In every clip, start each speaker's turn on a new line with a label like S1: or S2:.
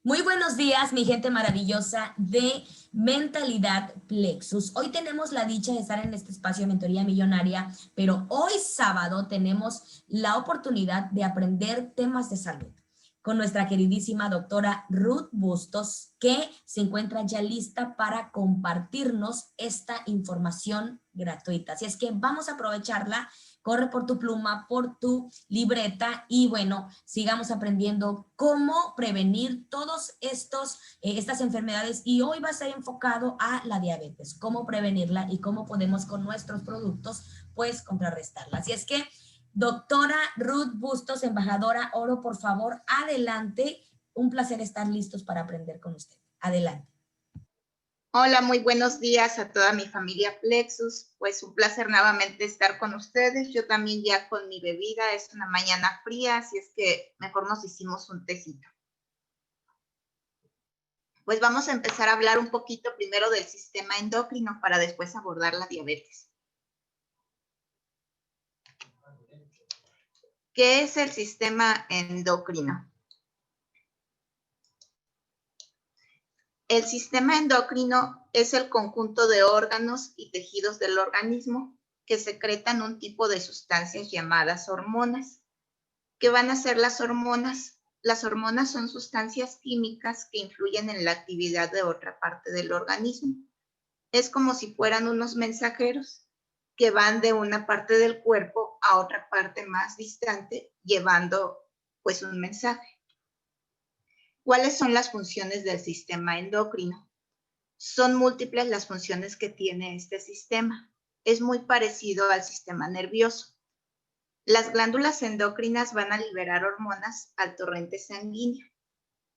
S1: Muy buenos días, mi gente maravillosa de Mentalidad Plexus. Hoy tenemos la dicha de estar en este espacio de Mentoría Millonaria, pero hoy sábado tenemos la oportunidad de aprender temas de salud con nuestra queridísima doctora Ruth Bustos, que se encuentra ya lista para compartirnos esta información gratuita. Así es que vamos a aprovecharla. Corre por tu pluma, por tu libreta y bueno, sigamos aprendiendo cómo prevenir todos estas enfermedades, y hoy va a ser enfocado a la diabetes, cómo prevenirla y cómo podemos con nuestros productos pues contrarrestarla. Así es que doctora Ruth Bustos, embajadora Oro, por favor, adelante. Un placer estar listos para aprender con usted. Adelante.
S2: Hola, muy buenos días a toda mi familia Plexus. Pues un placer nuevamente estar con ustedes. Yo también ya con mi bebida, es una mañana fría, así es que mejor nos hicimos un tecito. Pues vamos a empezar a hablar un poquito primero del sistema endocrino para después abordar la diabetes. ¿Qué es el sistema endocrino? El sistema endocrino es el conjunto de órganos y tejidos del organismo que secretan un tipo de sustancias llamadas hormonas. ¿Qué van a ser las hormonas? Las hormonas son sustancias químicas que influyen en la actividad de otra parte del organismo. Es como si fueran unos mensajeros que van de una parte del cuerpo a otra parte más distante, llevando pues un mensaje. ¿Cuáles son las funciones del sistema endocrino? Son múltiples las funciones que tiene este sistema. Es muy parecido al sistema nervioso. Las glándulas endocrinas van a liberar hormonas al torrente sanguíneo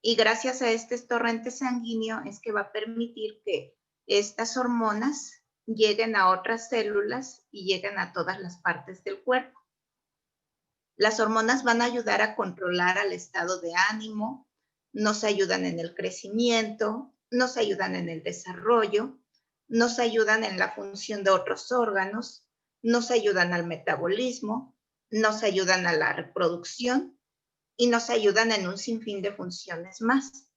S2: y gracias a este torrente sanguíneo es que va a permitir que estas hormonas lleguen a otras células y lleguen a todas las partes del cuerpo. Las hormonas van a ayudar a controlar al estado de ánimo, nos ayudan en el crecimiento, nos ayudan en el desarrollo, nos ayudan en la función de otros órganos, nos ayudan al metabolismo, nos ayudan a la reproducción y nos ayudan en un sinfín de funciones más.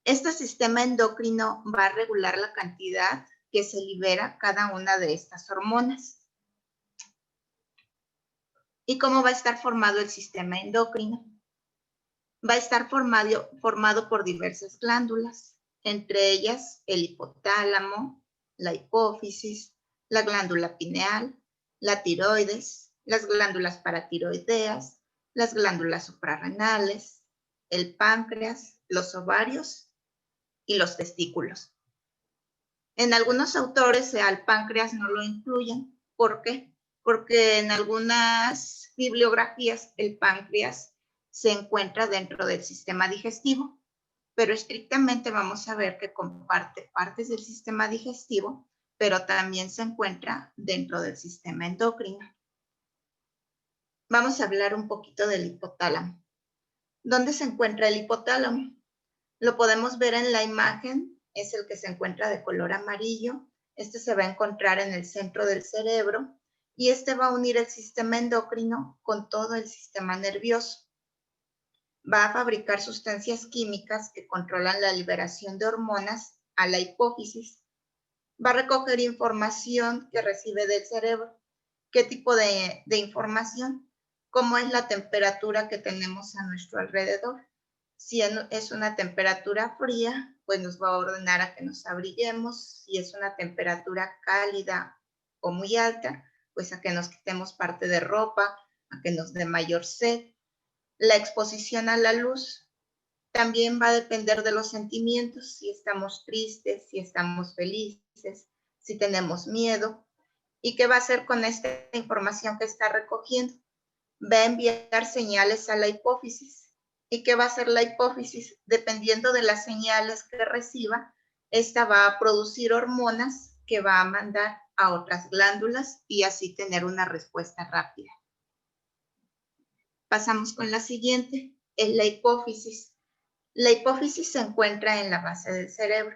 S2: Este sistema endocrino va a regular la cantidad que se libera cada una de estas hormonas. ¿Y cómo va a estar formado el sistema endocrino? Va a estar formado por diversas glándulas, entre ellas el hipotálamo, la hipófisis, la glándula pineal, la tiroides, las glándulas paratiroideas, las glándulas suprarrenales, el páncreas, los ovarios y los testículos. En algunos autores al páncreas no lo incluyen. ¿Por qué? Porque en algunas bibliografías el páncreas se encuentra dentro del sistema digestivo, pero estrictamente vamos a ver que comparte partes del sistema digestivo, pero también se encuentra dentro del sistema endocrino. Vamos a hablar un poquito del hipotálamo. ¿Dónde se encuentra el hipotálamo? Lo podemos ver en la imagen, es el que se encuentra de color amarillo. Este se va a encontrar en el centro del cerebro y este va a unir el sistema endocrino con todo el sistema nervioso. Va a fabricar sustancias químicas que controlan la liberación de hormonas a la hipófisis. Va a recoger información que recibe del cerebro. ¿Qué tipo de información? ¿Cómo es la temperatura que tenemos a nuestro alrededor? Si es una temperatura fría, pues nos va a ordenar a que nos abriguemos. Si es una temperatura cálida o muy alta, pues a que nos quitemos parte de ropa, a que nos dé mayor sed. La exposición a la luz también va a depender de los sentimientos, si estamos tristes, si estamos felices, si tenemos miedo. ¿Y qué va a hacer con esta información que está recogiendo? Va a enviar señales a la hipófisis. ¿Y qué va a hacer la hipófisis? Dependiendo de las señales que reciba, esta va a producir hormonas que va a mandar a otras glándulas y así tener una respuesta rápida. Pasamos con la siguiente, es la hipófisis. La hipófisis se encuentra en la base del cerebro.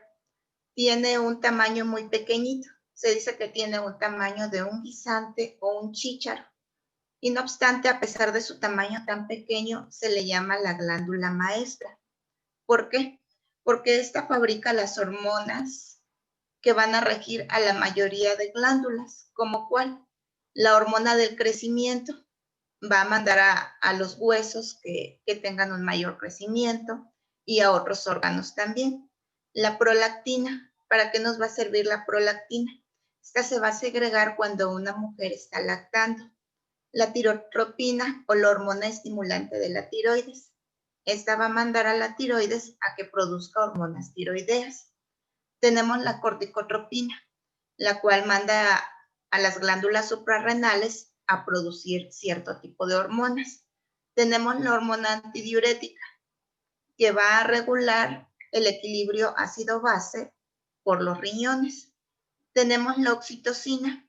S2: Tiene un tamaño muy pequeñito. Se dice que tiene un tamaño de un guisante o un chícharo. Y no obstante, a pesar de su tamaño tan pequeño, se le llama la glándula maestra. ¿Por qué? Porque esta fabrica las hormonas que van a regir a la mayoría de glándulas, como cuál, la hormona del crecimiento va a mandar a los huesos que tengan un mayor crecimiento y a otros órganos también. La prolactina, ¿para qué nos va a servir la prolactina? Esta se va a segregar cuando una mujer está lactando. La tirotropina o la hormona estimulante de la tiroides. Esta va a mandar a la tiroides a que produzca hormonas tiroideas. Tenemos la corticotropina, la cual manda a las glándulas suprarrenales a producir cierto tipo de hormonas. Tenemos la hormona antidiurética, que va a regular el equilibrio ácido-base por los riñones. Tenemos la oxitocina,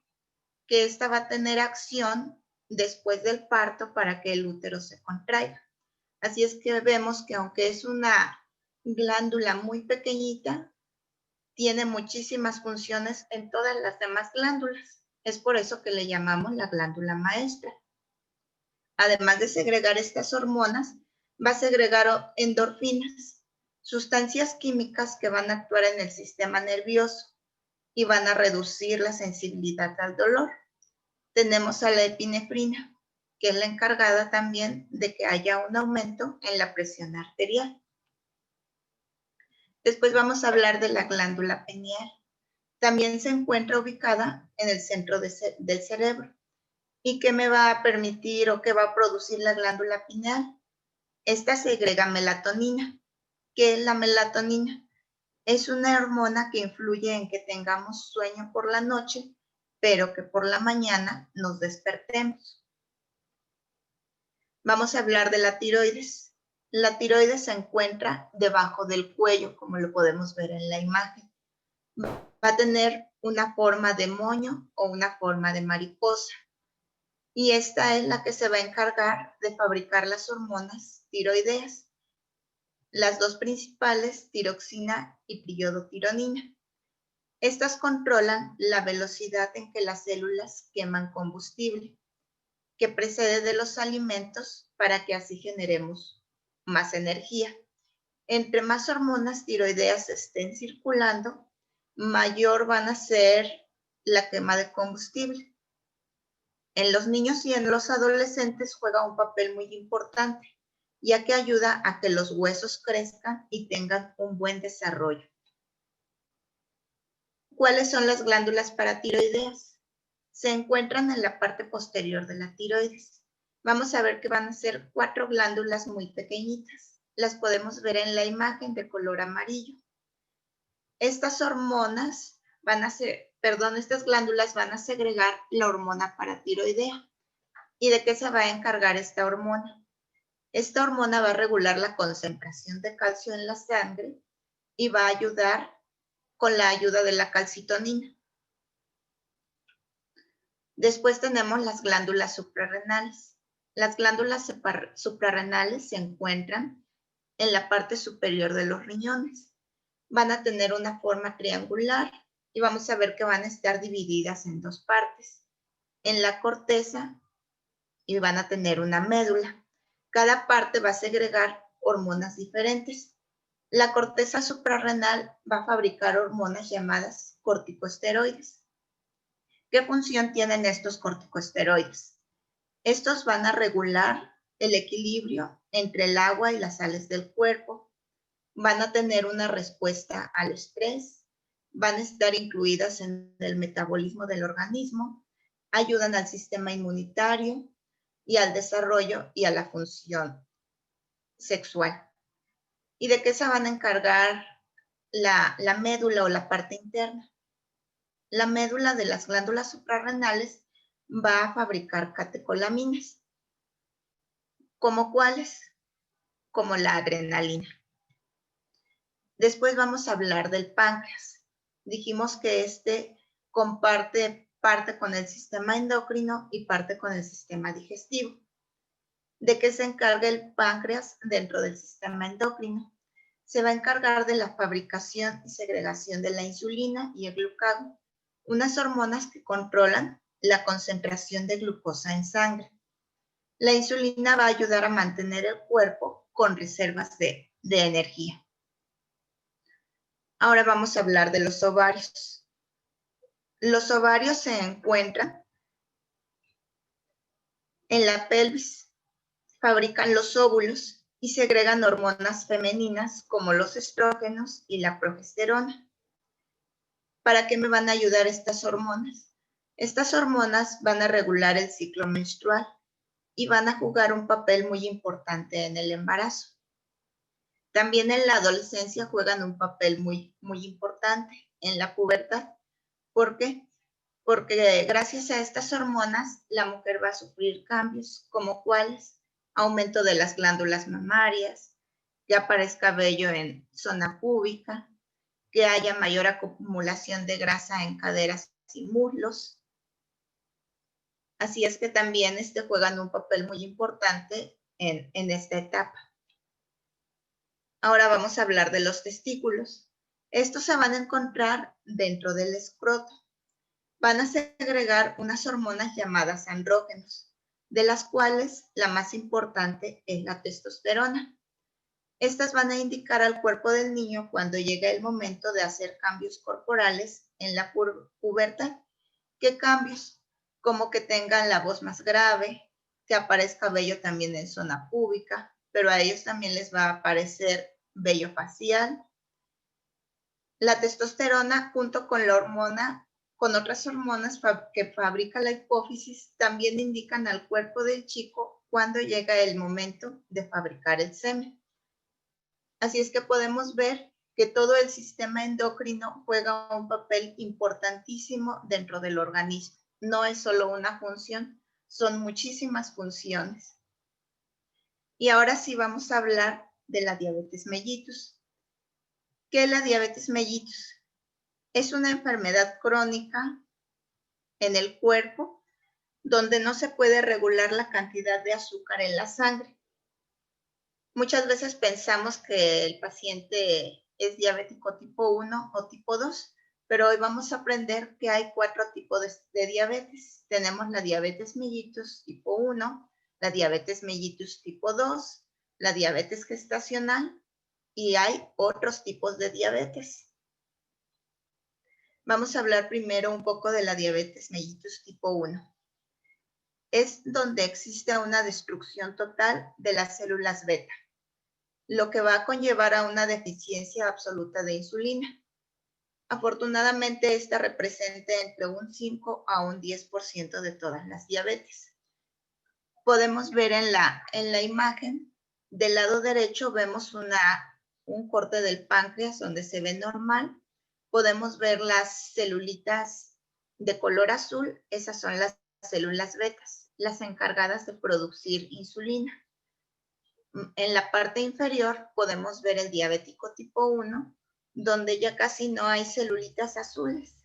S2: que esta va a tener acción después del parto para que el útero se contraiga. Así es que vemos que aunque es una glándula muy pequeñita, tiene muchísimas funciones en todas las demás glándulas. Es por eso que le llamamos la glándula maestra. Además de segregar estas hormonas, va a segregar endorfinas, sustancias químicas que van a actuar en el sistema nervioso y van a reducir la sensibilidad al dolor. Tenemos a la epinefrina, que es la encargada también de que haya un aumento en la presión arterial. Después vamos a hablar de la glándula pineal. También se encuentra ubicada en el centro del cerebro. ¿Y qué me va a permitir o qué va a producir la glándula pineal? Esta segrega melatonina. ¿Qué es la melatonina? Es una hormona que influye en que tengamos sueño por la noche, pero que por la mañana nos despertemos. Vamos a hablar de la tiroides. La tiroides se encuentra debajo del cuello, como lo podemos ver en la imagen. Va a tener una forma de moño o una forma de mariposa. Y esta es la que se va a encargar de fabricar las hormonas tiroideas. Las dos principales, tiroxina y priiodotironina. Estas controlan la velocidad en que las células queman combustible, que precede de los alimentos para que así generemos más energía. Entre más hormonas tiroideas estén circulando, mayor van a ser la quema de combustible. En los niños y en los adolescentes juega un papel muy importante, ya que ayuda a que los huesos crezcan y tengan un buen desarrollo. ¿Cuáles son las glándulas paratiroideas? Se encuentran en la parte posterior de la tiroides. Vamos a ver que van a ser 4 glándulas muy pequeñitas. Las podemos ver en la imagen de color amarillo. Estas hormonas estas glándulas van a segregar la hormona paratiroidea. ¿Y de qué se va a encargar esta hormona? Esta hormona va a regular la concentración de calcio en la sangre y va a ayudar con la ayuda de la calcitonina. Después tenemos las glándulas suprarrenales. Las glándulas suprarrenales se encuentran en la parte superior de los riñones. Van a tener una forma triangular y vamos a ver que van a estar divididas en 2 partes. En la corteza y van a tener una médula. Cada parte va a segregar hormonas diferentes. La corteza suprarrenal va a fabricar hormonas llamadas corticosteroides. ¿Qué función tienen estos corticosteroides? Estos van a regular el equilibrio entre el agua y las sales del cuerpo. Van a tener una respuesta al estrés. Van a estar incluidas en el metabolismo del organismo. Ayudan al sistema inmunitario y al desarrollo y a la función sexual. ¿Y de qué se van a encargar la médula o la parte interna? La médula de las glándulas suprarrenales va a fabricar catecolaminas. ¿Como cuáles? Como la adrenalina. Después vamos a hablar del páncreas. Dijimos que este comparte parte con el sistema endocrino y parte con el sistema digestivo. ¿De qué se encarga el páncreas dentro del sistema endocrino? Se va a encargar de la fabricación y segregación de la insulina y el glucagón, unas hormonas que controlan la concentración de glucosa en sangre. La insulina va a ayudar a mantener el cuerpo con reservas de energía. Ahora vamos a hablar de los ovarios. Los ovarios se encuentran en la pelvis, fabrican los óvulos y segregan hormonas femeninas como los estrógenos y la progesterona. ¿Para qué me van a ayudar estas hormonas? Estas hormonas van a regular el ciclo menstrual y van a jugar un papel muy importante en el embarazo. También en la adolescencia juegan un papel muy importante en la pubertad. ¿Por qué? Porque gracias a estas hormonas la mujer va a sufrir cambios como cuáles: aumento de las glándulas mamarias, que aparezca vello en zona púbica, que haya mayor acumulación de grasa en caderas y muslos. Así es que también juegan un papel muy importante en esta etapa. Ahora vamos a hablar de los testículos. Estos se van a encontrar dentro del escroto. Van a segregar unas hormonas llamadas andrógenos, de las cuales la más importante es la testosterona. Estas van a indicar al cuerpo del niño cuando llega el momento de hacer cambios corporales en la pubertad. ¿Qué cambios? Como que tengan la voz más grave, que aparezca vello también en zona púbica, pero a ellos también les va a aparecer vello facial. La testosterona, junto con la hormona, con otras hormonas que fabrica la hipófisis, también indican al cuerpo del chico cuando llega el momento de fabricar el semen. Así es que podemos ver que todo el sistema endocrino juega un papel importantísimo dentro del organismo. No es solo una función, son muchísimas funciones. Y ahora sí vamos a hablar de la diabetes mellitus. ¿Qué es la diabetes mellitus? Es una enfermedad crónica en el cuerpo donde no se puede regular la cantidad de azúcar en la sangre. Muchas veces pensamos que el paciente es diabético tipo 1 o tipo 2, pero hoy vamos a aprender que hay 4 tipos de diabetes. Tenemos la diabetes mellitus tipo 1, la diabetes mellitus tipo 2, la diabetes gestacional y hay otros tipos de diabetes. Vamos a hablar primero un poco de la diabetes mellitus tipo 1. Es donde existe una destrucción total de las células beta, lo que va a conllevar a una deficiencia absoluta de insulina. Afortunadamente, esta representa entre un 5 a un 10% de todas las diabetes. Podemos ver en la imagen, del lado derecho vemos un corte del páncreas donde se ve normal. Podemos ver las celulitas de color azul, esas son las células betas, las encargadas de producir insulina. En la parte inferior podemos ver el diabético tipo 1, donde ya casi no hay celulitas azules.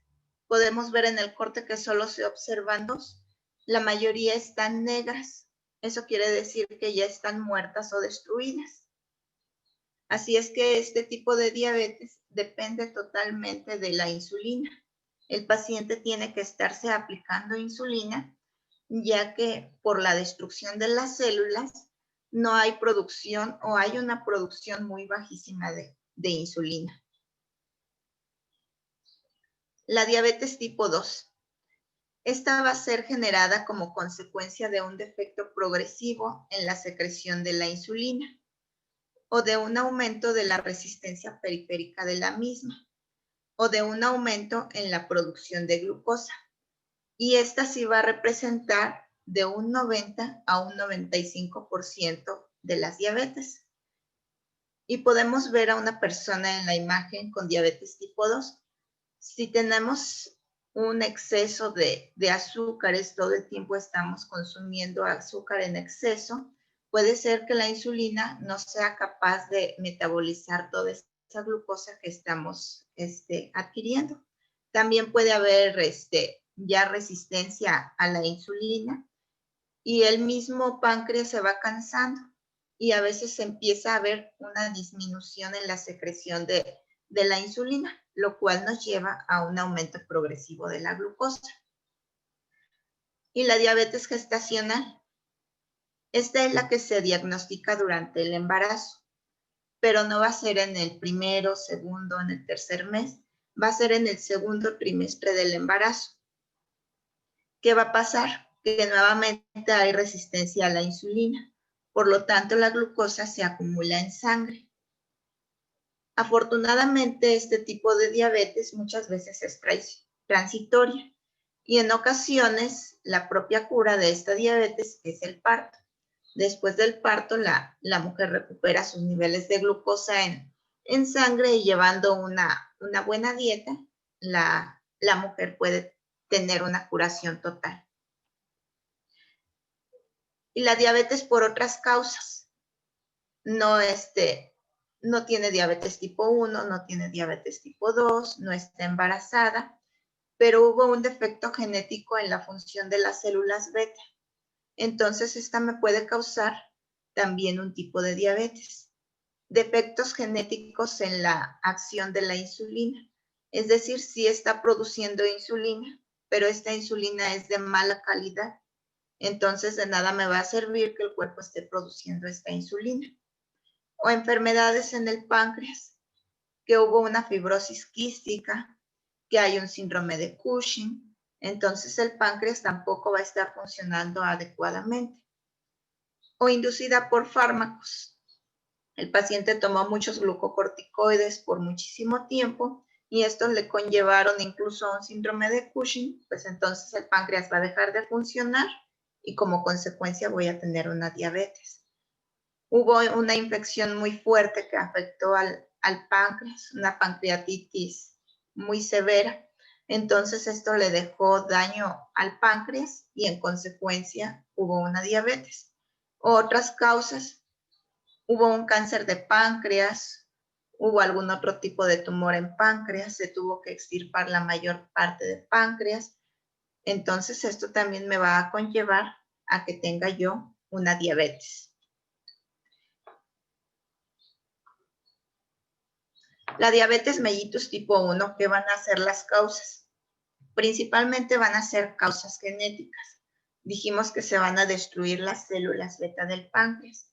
S2: Podemos ver en el corte que solo se observan 2. La mayoría están negras. Eso quiere decir que ya están muertas o destruidas. Así es que este tipo de diabetes depende totalmente de la insulina. El paciente tiene que estarse aplicando insulina, ya que por la destrucción de las células no hay producción o hay una producción muy bajísima de insulina. La diabetes tipo 2. Esta va a ser generada como consecuencia de un defecto progresivo en la secreción de la insulina o de un aumento de la resistencia periférica de la misma o de un aumento en la producción de glucosa. Y esta sí va a representar de un 90 a un 95% de las diabetes. Y podemos ver a una persona en la imagen con diabetes tipo 2. Si tenemos un exceso de azúcares, todo el tiempo estamos consumiendo azúcar en exceso, puede ser que la insulina no sea capaz de metabolizar toda esa glucosa que estamos adquiriendo. También puede haber ya resistencia a la insulina y el mismo páncreas se va cansando y a veces se empieza a ver una disminución en la secreción de la insulina, lo cual nos lleva a un aumento progresivo de la glucosa. Y la diabetes gestacional. Esta es la que se diagnostica durante el embarazo, pero no va a ser en el primero, segundo, en el tercer mes, va a ser en el segundo trimestre del embarazo. ¿Qué va a pasar? Que nuevamente hay resistencia a la insulina, por lo tanto la glucosa se acumula en sangre. Afortunadamente, este tipo de diabetes muchas veces es transitoria y en ocasiones la propia cura de esta diabetes es el parto. Después del parto, la mujer recupera sus niveles de glucosa en sangre y llevando una buena dieta, la mujer puede tener una curación total. Y la diabetes por otras causas. No tiene diabetes tipo 1, no tiene diabetes tipo 2, no está embarazada, pero hubo un defecto genético en la función de las células beta. Entonces, esta me puede causar también un tipo de diabetes. Defectos genéticos en la acción de la insulina. Es decir, sí está produciendo insulina, pero esta insulina es de mala calidad. Entonces, de nada me va a servir que el cuerpo esté produciendo esta insulina. O enfermedades en el páncreas, que hubo una fibrosis quística, que hay un síndrome de Cushing, entonces el páncreas tampoco va a estar funcionando adecuadamente. O inducida por fármacos. El paciente tomó muchos glucocorticoides por muchísimo tiempo y estos le conllevaron incluso a un síndrome de Cushing, pues entonces el páncreas va a dejar de funcionar y como consecuencia voy a tener una diabetes. Hubo una infección muy fuerte que afectó al páncreas, una pancreatitis muy severa. Entonces esto le dejó daño al páncreas y en consecuencia hubo una diabetes. Otras causas, hubo un cáncer de páncreas, hubo algún otro tipo de tumor en páncreas, se tuvo que extirpar la mayor parte de páncreas. Entonces esto también me va a conllevar a que tenga yo una diabetes. La diabetes mellitus tipo 1, ¿qué van a ser las causas? Principalmente van a ser causas genéticas. Dijimos que se van a destruir las células beta del páncreas.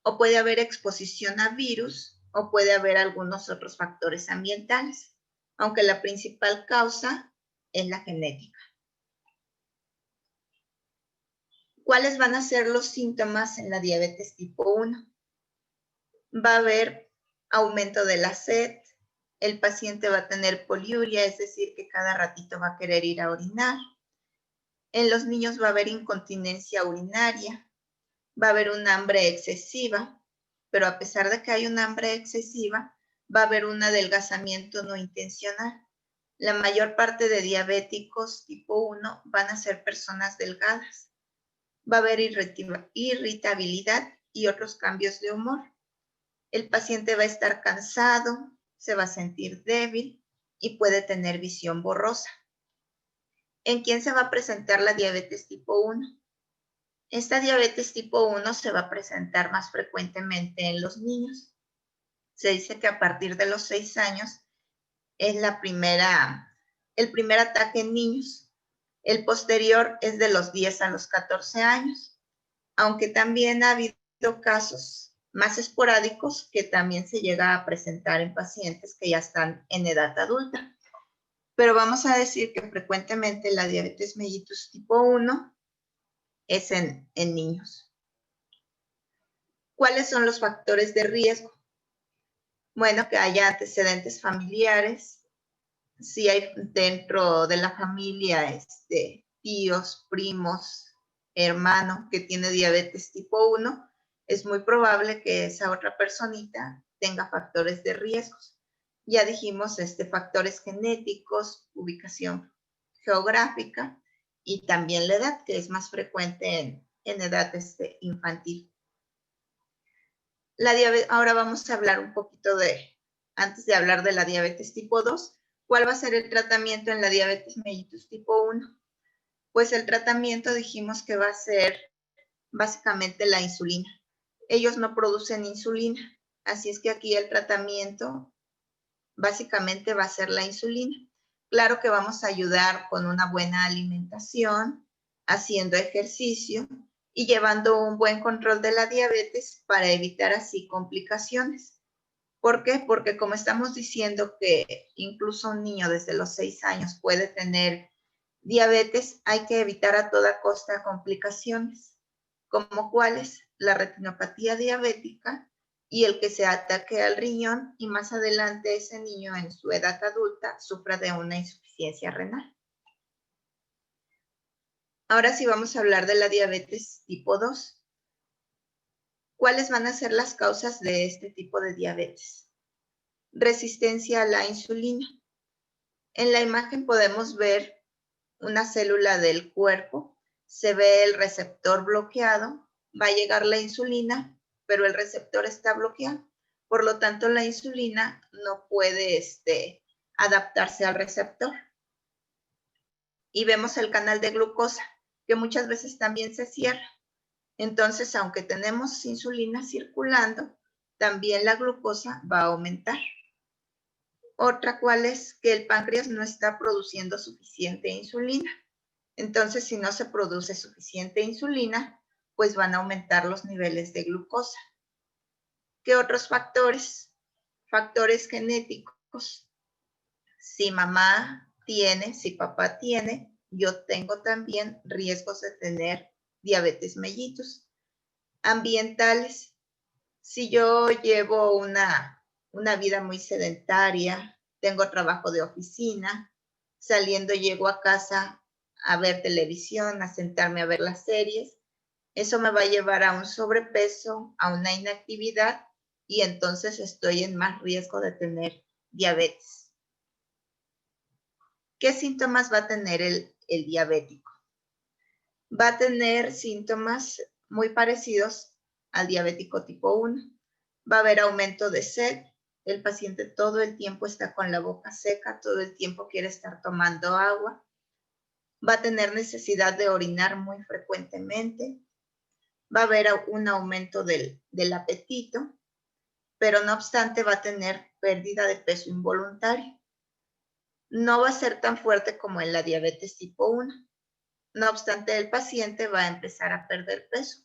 S2: O puede haber exposición a virus o puede haber algunos otros factores ambientales, aunque la principal causa es la genética. ¿Cuáles van a ser los síntomas en la diabetes tipo 1? Va a haber aumento de la sed, el paciente va a tener poliuria, es decir, que cada ratito va a querer ir a orinar. En los niños va a haber incontinencia urinaria, va a haber un hambre excesiva, pero a pesar de que hay un hambre excesiva, va a haber un adelgazamiento no intencional. La mayor parte de diabéticos tipo 1 van a ser personas delgadas. Va a haber irritabilidad y otros cambios de humor. El paciente va a estar cansado, se va a sentir débil y puede tener visión borrosa. ¿En quién se va a presentar la diabetes tipo 1? Esta diabetes tipo 1 se va a presentar más frecuentemente en los niños. Se dice que a partir de los 6 años es el primer ataque en niños. El posterior es de los 10 a los 14 años, aunque también ha habido casos más esporádicos que también se llega a presentar en pacientes que ya están en edad adulta. Pero vamos a decir que frecuentemente la diabetes mellitus tipo 1 es en niños. ¿Cuáles son los factores de riesgo? Bueno, que haya antecedentes familiares, si hay dentro de la familia tíos, primos, hermano que tiene diabetes tipo 1, es muy probable que esa otra personita tenga factores de riesgos. Ya dijimos factores genéticos, ubicación geográfica y también la edad, que es más frecuente en edad infantil. Ahora vamos a hablar un poquito antes de hablar de la diabetes tipo 2, ¿cuál va a ser el tratamiento en la diabetes mellitus tipo 1? Pues el tratamiento dijimos que va a ser básicamente la insulina. Ellos no producen insulina, así es que aquí el tratamiento básicamente va a ser la insulina. Claro que vamos a ayudar con una buena alimentación, haciendo ejercicio y llevando un buen control de la diabetes para evitar así complicaciones. ¿Por qué? Porque como estamos diciendo que incluso un niño desde los 6 años puede tener diabetes, hay que evitar a toda costa complicaciones, como cuáles, la retinopatía diabética y el que se ataque al riñón y más adelante ese niño en su edad adulta sufra de una insuficiencia renal. Ahora sí vamos a hablar de la diabetes tipo 2. ¿Cuáles van a ser las causas de este tipo de diabetes? Resistencia a la insulina. En la imagen podemos ver una célula del cuerpo, se ve el receptor bloqueado, va a llegar la insulina, pero el receptor está bloqueado. Por lo tanto, la insulina no puede adaptarse al receptor. Y vemos el canal de glucosa, que muchas veces también se cierra. Entonces, aunque tenemos insulina circulando, también la glucosa va a aumentar. Otra cual es que el páncreas no está produciendo suficiente insulina. Entonces, si no se produce suficiente insulina, pues van a aumentar los niveles de glucosa. ¿Qué otros factores? Factores genéticos. Si mamá tiene, si papá tiene, yo tengo también riesgos de tener diabetes mellitus. Ambientales. Si yo llevo una vida muy sedentaria, tengo trabajo de oficina, saliendo llego a casa a ver televisión, a sentarme a ver las series, eso me va a llevar a un sobrepeso, a una inactividad y entonces estoy en más riesgo de tener diabetes. ¿Qué síntomas va a tener el diabético? Va a tener síntomas muy parecidos al diabético tipo 1. Va a haber aumento de sed, el paciente todo el tiempo está con la boca seca, todo el tiempo quiere estar tomando agua, va a tener necesidad de orinar muy frecuentemente, va a haber un aumento del apetito, pero no obstante va a tener pérdida de peso involuntario. No va a ser tan fuerte como en la diabetes tipo 1. No obstante, el paciente va a empezar a perder peso.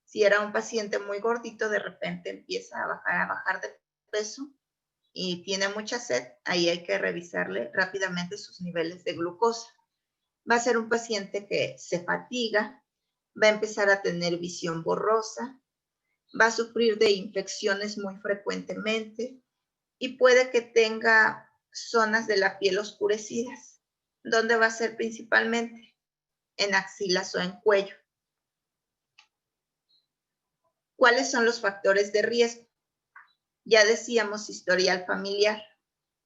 S2: Si era un paciente muy gordito, de repente empieza a bajar de peso y tiene mucha sed, ahí hay que revisarle rápidamente sus niveles de glucosa. Va a ser un paciente que se fatiga, va a empezar a tener visión borrosa, va a sufrir de infecciones muy frecuentemente y puede que tenga zonas de la piel oscurecidas. ¿Dónde va a ser principalmente? En axilas o en cuello. ¿Cuáles son los factores de riesgo? Ya decíamos historial familiar.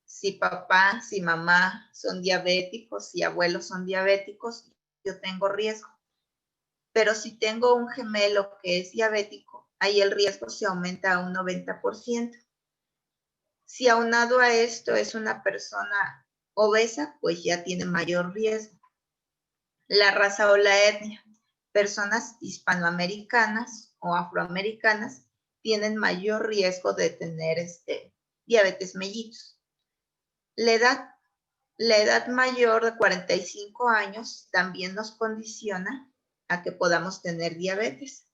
S2: Si papá, si mamá son diabéticos, si abuelos son diabéticos, yo tengo riesgo. Pero si tengo un gemelo que es diabético, ahí el riesgo se aumenta a un 90%. Si aunado a esto es una persona obesa, pues ya tiene mayor riesgo. La raza o la etnia. Personas hispanoamericanas o afroamericanas tienen mayor riesgo de tener diabetes mellitus. La edad mayor de 45 años también nos condiciona a que podamos tener diabetes.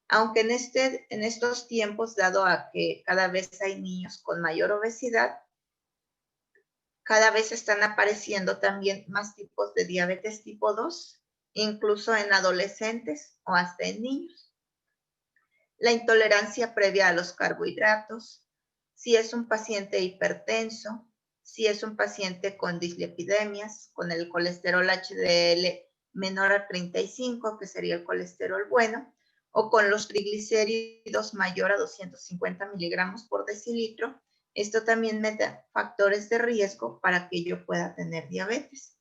S2: Aunque en estos tiempos, dado a que cada vez hay niños con mayor obesidad, cada vez están apareciendo también más tipos de diabetes tipo 2, incluso en adolescentes o hasta en niños. La intolerancia previa a los carbohidratos, si es un paciente hipertenso, si es un paciente con dislipidemias, con el colesterol HDL menor a 35, que sería el colesterol bueno, o con los triglicéridos mayor a 250 miligramos por decilitro, esto también me da factores de riesgo para que yo pueda tener diabetes.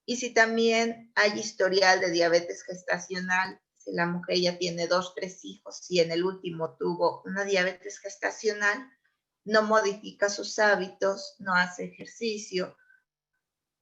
S2: Y si también hay historial de diabetes gestacional, si la mujer ya tiene 2, 3 hijos y en el último tuvo una diabetes gestacional, no modifica sus hábitos, no hace ejercicio,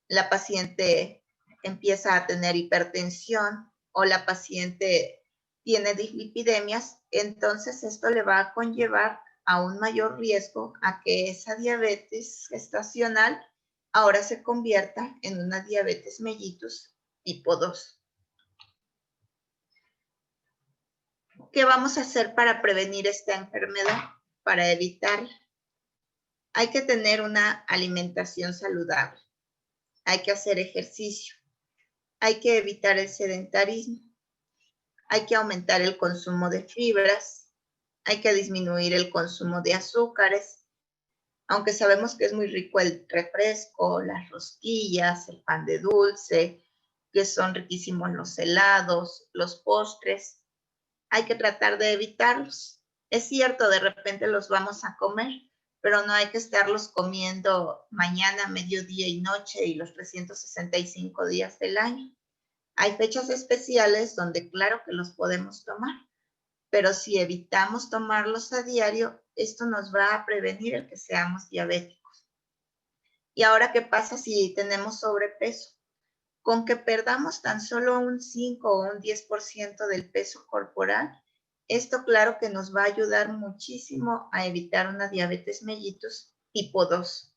S2: la paciente empieza a tener hipertensión o la paciente tiene dislipidemias, entonces esto le va a conllevar a un mayor riesgo a que esa diabetes gestacional ahora se convierta en una diabetes mellitus tipo 2. ¿Qué vamos a hacer para prevenir esta enfermedad? Para evitarla. Hay que tener una alimentación saludable. Hay que hacer ejercicio. Hay que evitar el sedentarismo. Hay que aumentar el consumo de fibras. Hay que disminuir el consumo de azúcares. Aunque sabemos que es muy rico el refresco, las rosquillas, el pan de dulce, que son riquísimos los helados, los postres, hay que tratar de evitarlos. Es cierto, de repente los vamos a comer, pero no hay que estarlos comiendo mañana, mediodía y noche y los 365 días del año. Hay fechas especiales donde claro que los podemos tomar, pero si evitamos tomarlos a diario, esto nos va a prevenir el que seamos diabéticos. ¿Y ahora qué pasa si tenemos sobrepeso? Con que perdamos tan solo un 5 o un 10% del peso corporal, esto claro que nos va a ayudar muchísimo a evitar una diabetes mellitus tipo 2.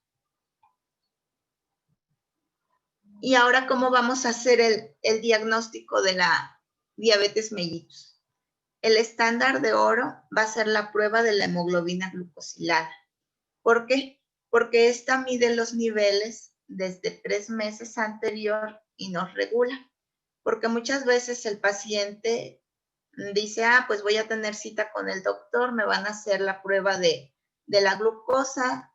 S2: Y ahora, ¿cómo vamos a hacer el diagnóstico de la diabetes mellitus? El estándar de oro va a ser la prueba de la hemoglobina glucosilada. ¿Por qué? Porque esta mide los niveles desde 3 meses anterior y nos regula. Porque muchas veces el paciente dice, pues voy a tener cita con el doctor, me van a hacer la prueba de la glucosa,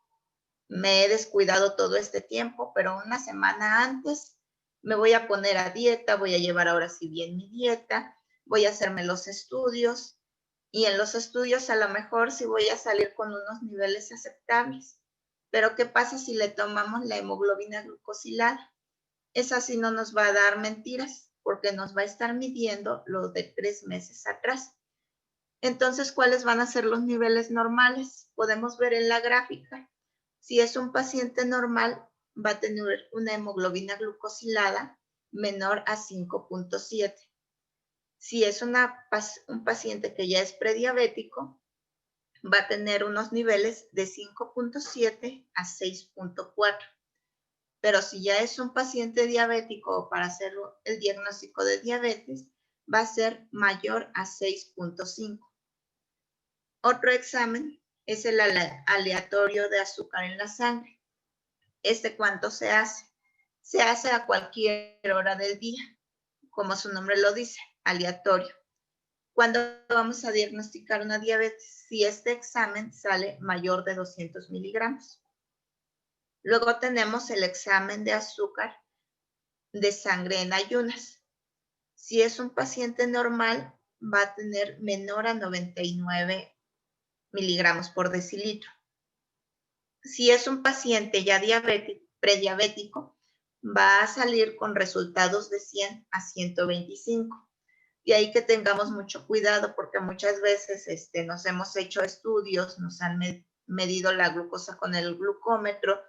S2: me he descuidado todo este tiempo, pero una semana antes me voy a poner a dieta, voy a llevar ahora sí bien mi dieta, voy a hacerme los estudios y en los estudios a lo mejor sí voy a salir con unos niveles aceptables. Pero ¿qué pasa si le tomamos la hemoglobina glucosilada? Esa sí no nos va a dar mentiras porque nos va a estar midiendo lo de 3 meses atrás. Entonces, ¿cuáles van a ser los niveles normales? Podemos ver en la gráfica. Si es un paciente normal, va a tener una hemoglobina glucosilada menor a 5.7. Si es un paciente que ya es prediabético, va a tener unos niveles de 5.7 a 6.4. Pero si ya es un paciente diabético, para hacer el diagnóstico de diabetes, va a ser mayor a 6.5. Otro examen es el aleatorio de azúcar en la sangre. ¿Cuánto se hace? Se hace a cualquier hora del día, como su nombre lo dice, aleatorio. ¿Cuándo vamos a diagnosticar una diabetes? Si este examen sale mayor de 200 miligramos. Luego tenemos el examen de azúcar de sangre en ayunas. Si es un paciente normal, va a tener menor a 99 miligramos por decilitro. Si es un paciente ya prediabético, va a salir con resultados de 100 a 125. Y ahí que tengamos mucho cuidado porque muchas veces nos hemos hecho estudios, nos han medido la glucosa con el glucómetro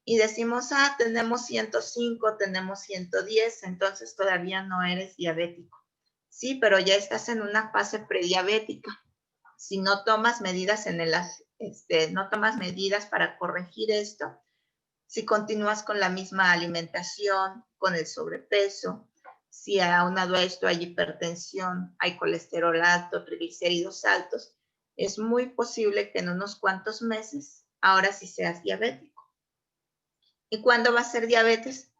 S2: y decimos, tenemos 105, tenemos 110, entonces todavía no eres diabético. Sí, pero ya estás en una fase prediabética. Si no tomas medidas no tomas medidas para corregir esto, si continúas con la misma alimentación, con el sobrepeso, si aunado a esto hay hipertensión, hay colesterol alto, triglicéridos altos, es muy posible que en unos cuantos meses ahora sí seas diabético. ¿Y cuándo va a ser diabetes?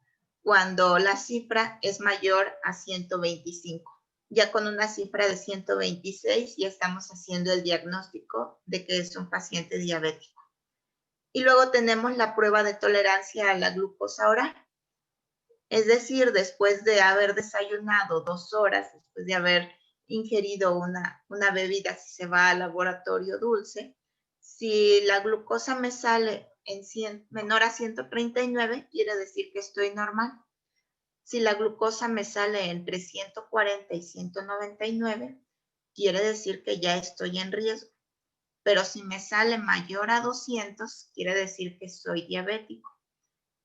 S2: Cuando la cifra es mayor a 125. Ya con una cifra de 126 ya estamos haciendo el diagnóstico de que es un paciente diabético. Y luego tenemos la prueba de tolerancia a la glucosa oral. Es decir, después de haber desayunado 2 horas, después de haber ingerido una bebida, si se va al laboratorio dulce, si la glucosa me sale menor a 139, quiere decir que estoy normal. Si la glucosa me sale entre 140 y 199, quiere decir que ya estoy en riesgo. Pero si me sale mayor a 200, quiere decir que soy diabético.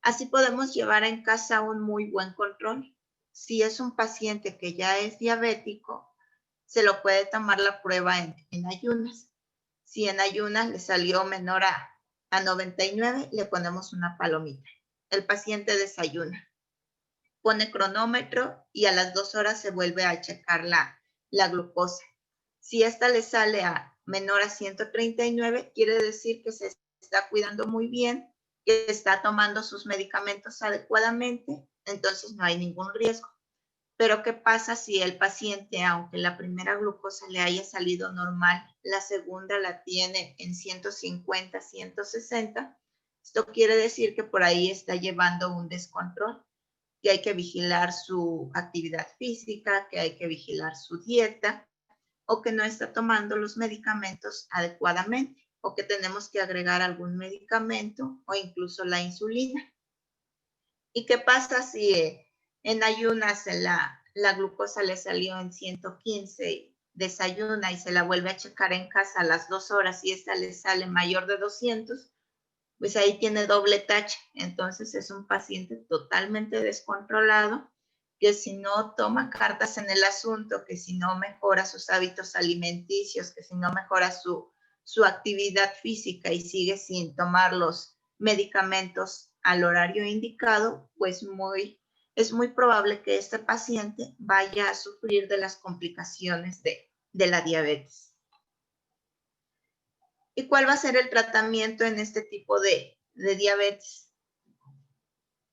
S2: Así podemos llevar en casa un muy buen control. Si es un paciente que ya es diabético, se lo puede tomar la prueba en ayunas. Si en ayunas le salió menor a 99, le ponemos una palomita. El paciente desayuna, pone cronómetro y a las 2 horas se vuelve a checar la glucosa. Si esta le sale a menor a 139, quiere decir que se está cuidando muy bien, que está tomando sus medicamentos adecuadamente, entonces no hay ningún riesgo. Pero ¿qué pasa si el paciente, aunque la primera glucosa le haya salido normal, la segunda la tiene en 150, 160? Esto quiere decir que por ahí está llevando un descontrol, que hay que vigilar su actividad física, que hay que vigilar su dieta, o que no está tomando los medicamentos adecuadamente, o que tenemos que agregar algún medicamento o incluso la insulina. ¿Y qué pasa si en ayunas la glucosa le salió en 115, desayuna y se la vuelve a checar en casa a las 2 horas y esta le sale mayor de 200? Pues ahí tiene doble tache. Entonces es un paciente totalmente descontrolado, que si no toma cartas en el asunto, que si no mejora sus hábitos alimenticios, que si no mejora su actividad física y sigue sin tomar los medicamentos al horario indicado, pues es muy probable que este paciente vaya a sufrir de las complicaciones de la diabetes. ¿Y cuál va a ser el tratamiento en este tipo de diabetes?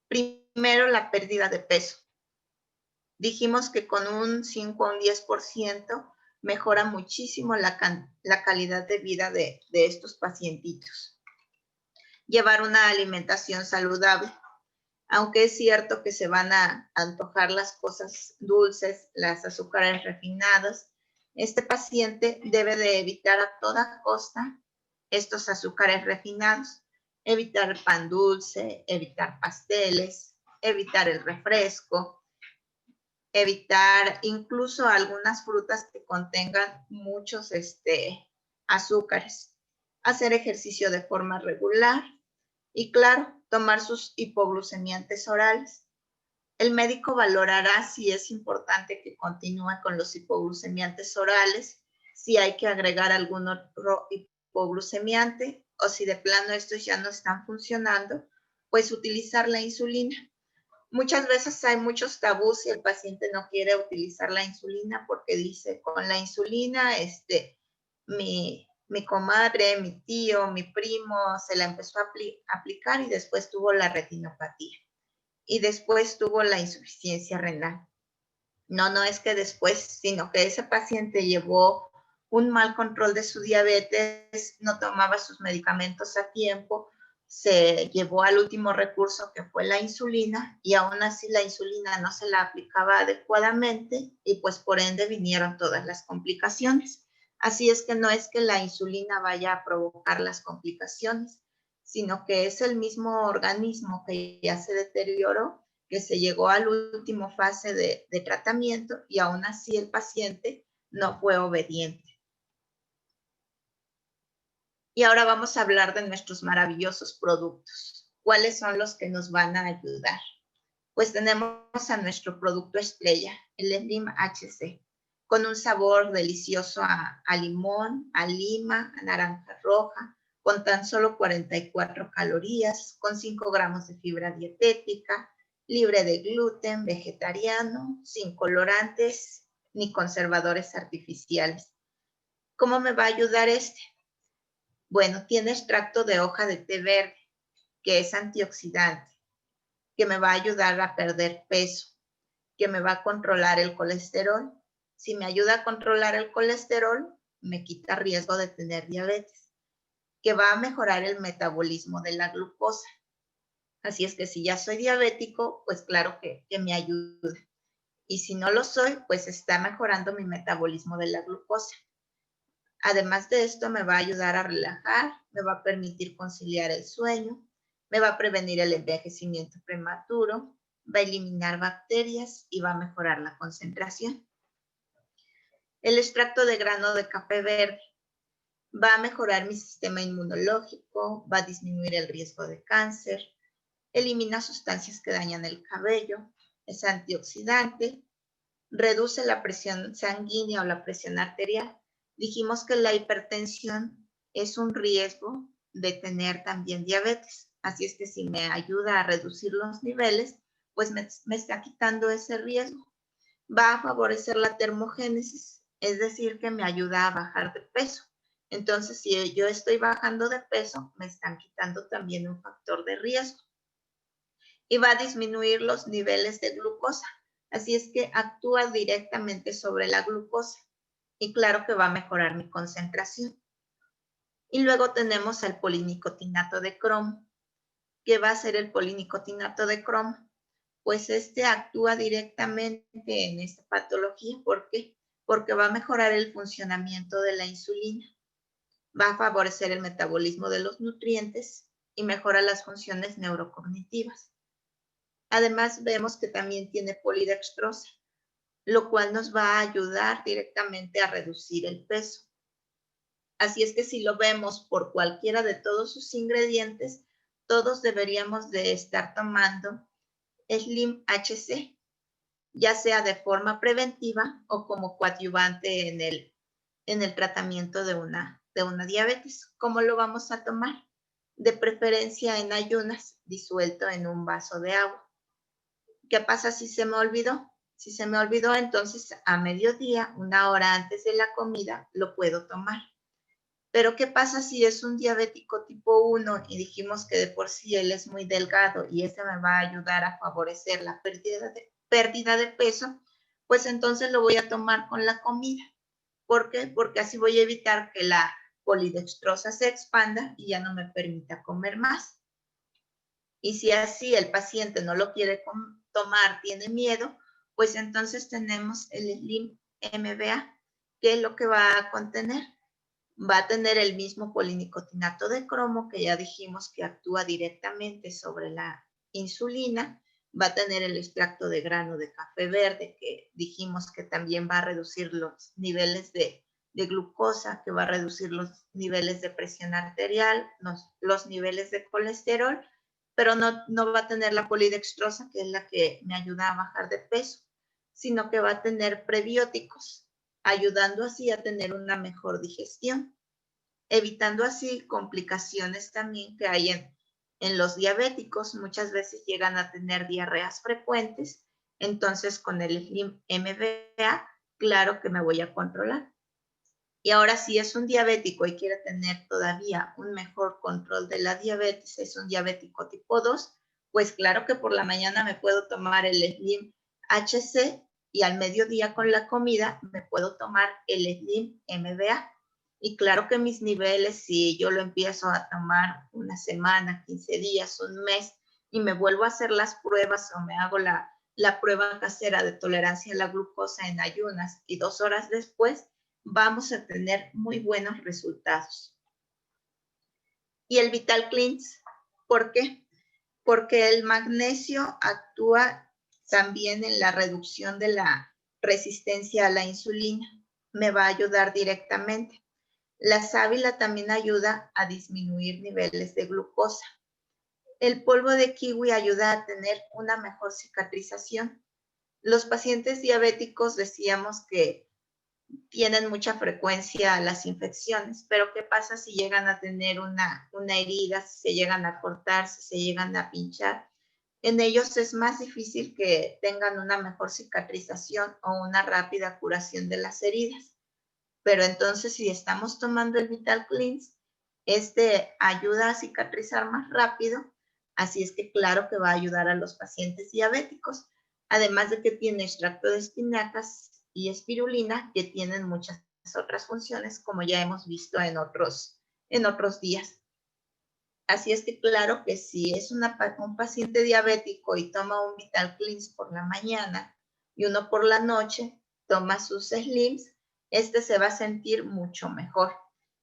S2: Primero, la pérdida de peso. Dijimos que con un 5 a un 10% mejora muchísimo la calidad de vida de estos pacientitos. Llevar una alimentación saludable. Aunque es cierto que se van a antojar las cosas dulces, las azúcares refinadas, este paciente debe de evitar a toda costa estos azúcares refinados, evitar el pan dulce, evitar pasteles, evitar el refresco, evitar incluso algunas frutas que contengan muchos azúcares, hacer ejercicio de forma regular y, claro, tomar sus hipoglucemiantes orales. El médico valorará si es importante que continúe con los hipoglucemiantes orales, si hay que agregar algún otro hipoglucemiante o si de plano estos ya no están funcionando, pues utilizar la insulina. Muchas veces hay muchos tabús y el paciente no quiere utilizar la insulina porque dice, con la insulina, mi comadre, mi tío, mi primo se la empezó a aplicar y después tuvo la retinopatía y después tuvo la insuficiencia renal. No es que después, sino que ese paciente llevó un mal control de su diabetes, no tomaba sus medicamentos a tiempo, se llevó al último recurso que fue la insulina y aún así la insulina no se la aplicaba adecuadamente y pues por ende vinieron todas las complicaciones. Así es que no es que la insulina vaya a provocar las complicaciones, sino que es el mismo organismo que ya se deterioró, que se llegó a la última fase de tratamiento y aún así el paciente no fue obediente. Y ahora vamos a hablar de nuestros maravillosos productos. ¿Cuáles son los que nos van a ayudar? Pues tenemos a nuestro producto estrella, el Enzym HC, con un sabor delicioso a limón, a lima, a naranja roja, con tan solo 44 calorías, con 5 gramos de fibra dietética, libre de gluten, vegetariano, sin colorantes ni conservadores artificiales. ¿Cómo me va a ayudar este? Bueno, tiene extracto de hoja de té verde, que es antioxidante, que me va a ayudar a perder peso, que me va a controlar el colesterol. Si me ayuda a controlar el colesterol, me quita riesgo de tener diabetes, que va a mejorar el metabolismo de la glucosa. Así es que si ya soy diabético, pues claro que me ayuda. Y si no lo soy, pues está mejorando mi metabolismo de la glucosa. Además de esto, me va a ayudar a relajar, me va a permitir conciliar el sueño, me va a prevenir el envejecimiento prematuro, va a eliminar bacterias y va a mejorar la concentración. El extracto de grano de café verde va a mejorar mi sistema inmunológico, va a disminuir el riesgo de cáncer, elimina sustancias que dañan el cabello, es antioxidante, reduce la presión sanguínea o la presión arterial. Dijimos que la hipertensión es un riesgo de tener también diabetes. Así es que si me ayuda a reducir los niveles, pues me está quitando ese riesgo. Va a favorecer la termogénesis, es decir, que me ayuda a bajar de peso. Entonces, si yo estoy bajando de peso, me están quitando también un factor de riesgo y va a disminuir los niveles de glucosa. Así es que actúa directamente sobre la glucosa y claro que va a mejorar mi concentración. Y luego tenemos el polinicotinato de cromo. ¿Qué va a hacer el polinicotinato de cromo? Pues este actúa directamente en esta patología. ¿Por qué? Porque va a mejorar el funcionamiento de la insulina, va a favorecer el metabolismo de los nutrientes y mejora las funciones neurocognitivas. Además, vemos que también tiene polidextrosa, lo cual nos va a ayudar directamente a reducir el peso. Así es que si lo vemos por cualquiera de todos sus ingredientes, todos deberíamos de estar tomando Slim HC, ya sea de forma preventiva o como coadyuvante en el tratamiento de una diabetes. ¿Cómo lo vamos a tomar? De preferencia en ayunas, disuelto en un vaso de agua. ¿Qué pasa si se me olvidó? Si se me olvidó, entonces a mediodía, 1 hora antes de la comida, lo puedo tomar. Pero ¿qué pasa si es un diabético tipo 1 y dijimos que de por sí él es muy delgado y este me va a ayudar a favorecer la pérdida de peso? Pues entonces lo voy a tomar con la comida. ¿Por qué? Porque así voy a evitar que la polidextrosa se expanda y ya no me permita comer más. Y si así el paciente no lo quiere tomar, tiene miedo, pues entonces tenemos el Slim MBA. ¿Qué es lo que va a contener? Va a tener el mismo polinicotinato de cromo que ya dijimos que actúa directamente sobre la insulina, va a tener el extracto de grano de café verde que dijimos que también va a reducir los niveles de glucosa, que va a reducir los niveles de presión arterial, los niveles de colesterol, pero no va a tener la polidextrosa, que es la que me ayuda a bajar de peso, sino que va a tener prebióticos, ayudando así a tener una mejor digestión, evitando así complicaciones también que hay en los diabéticos. Muchas veces llegan a tener diarreas frecuentes, entonces con el Slim MBA, claro que me voy a controlar. Y ahora si es un diabético y quiere tener todavía un mejor control de la diabetes, es un diabético tipo 2, pues claro que por la mañana me puedo tomar el Slim HC y al mediodía con la comida me puedo tomar el Slim MBA. Y claro que mis niveles, si yo lo empiezo a tomar 1 semana, 15 días, un mes, y me vuelvo a hacer las pruebas o me hago la prueba casera de tolerancia a la glucosa en ayunas y 2 horas después, vamos a tener muy buenos resultados. Y el Vital Cleanse, ¿por qué? Porque el magnesio actúa también en la reducción de la resistencia a la insulina. Me va a ayudar directamente. La sábila también ayuda a disminuir niveles de glucosa. El polvo de kiwi ayuda a tener una mejor cicatrización. Los pacientes diabéticos decíamos que tienen mucha frecuencia las infecciones, pero ¿qué pasa si llegan a tener una herida, si se llegan a cortar, si se llegan a pinchar? En ellos es más difícil que tengan una mejor cicatrización o una rápida curación de las heridas. Pero entonces si estamos tomando el Vital Cleanse, este ayuda a cicatrizar más rápido, así es que claro que va a ayudar a los pacientes diabéticos, además de que tiene extracto de espinacas y espirulina, que tienen muchas otras funciones, como ya hemos visto en otros días. Así es que claro que si es un paciente diabético y toma un Vital Cleanse por la mañana y uno por la noche, toma sus Slims, este se va a sentir mucho mejor.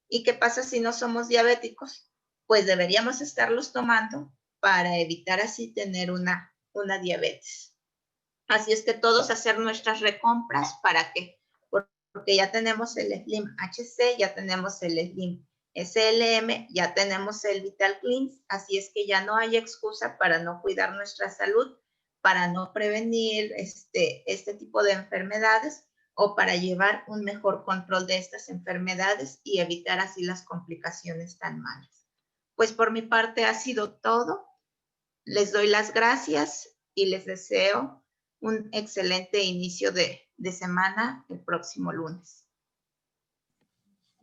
S2: ¿Y qué pasa si no somos diabéticos? Pues deberíamos estarlos tomando para evitar así tener una diabetes. Así es que todos hacer nuestras recompras. ¿Para qué? Porque ya tenemos el Slim HC, ya tenemos el Slim SLM, ya tenemos el Vital Cleanse, así es que ya no hay excusa para no cuidar nuestra salud, para no prevenir este tipo de enfermedades o para llevar un mejor control de estas enfermedades y evitar así las complicaciones tan malas. Pues por mi parte ha sido todo. Les doy las gracias y les deseo un excelente inicio de semana el próximo lunes.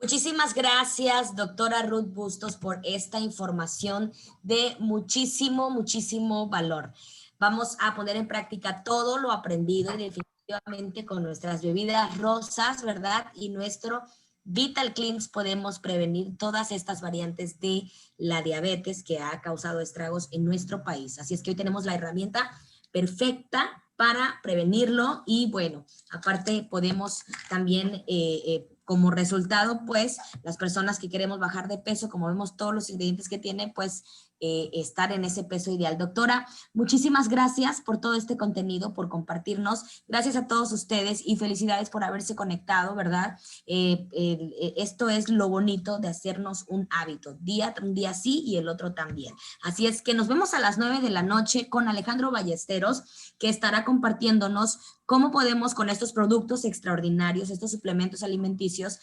S1: Muchísimas gracias, doctora Ruth Bustos, por esta información de muchísimo, muchísimo valor. Vamos a poner en práctica todo lo aprendido y definitivamente con nuestras bebidas rosas, ¿verdad? Y nuestro Vital Cleanse podemos prevenir todas estas variantes de la diabetes que ha causado estragos en nuestro país. Así es que hoy tenemos la herramienta perfecta para prevenirlo y bueno, aparte podemos también como resultado, pues, las personas que queremos bajar de peso, como vemos todos los ingredientes que tiene, pues, estar en ese peso ideal. Doctora, muchísimas gracias por todo este contenido, por compartirnos. Gracias a todos ustedes y felicidades por haberse conectado, ¿verdad? Esto es lo bonito de hacernos un hábito. Un día sí y el otro también. Así es que nos vemos a las 9 de la noche con Alejandro Ballesteros, que estará compartiéndonos cómo podemos con estos productos extraordinarios, estos suplementos alimenticios,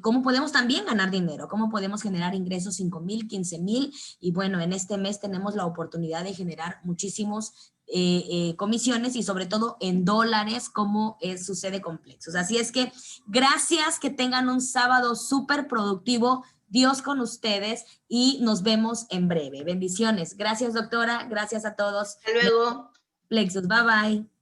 S1: cómo podemos también ganar dinero, cómo podemos generar ingresos 5,000, 15,000 y bueno, en este mes tenemos la oportunidad de generar muchísimos comisiones y sobre todo en dólares como sucede con Plexus. Así es que gracias, que tengan un sábado súper productivo, Dios con ustedes y nos vemos en breve. Bendiciones. Gracias, doctora. Gracias a todos.
S2: Hasta luego.
S1: Plexus, bye bye.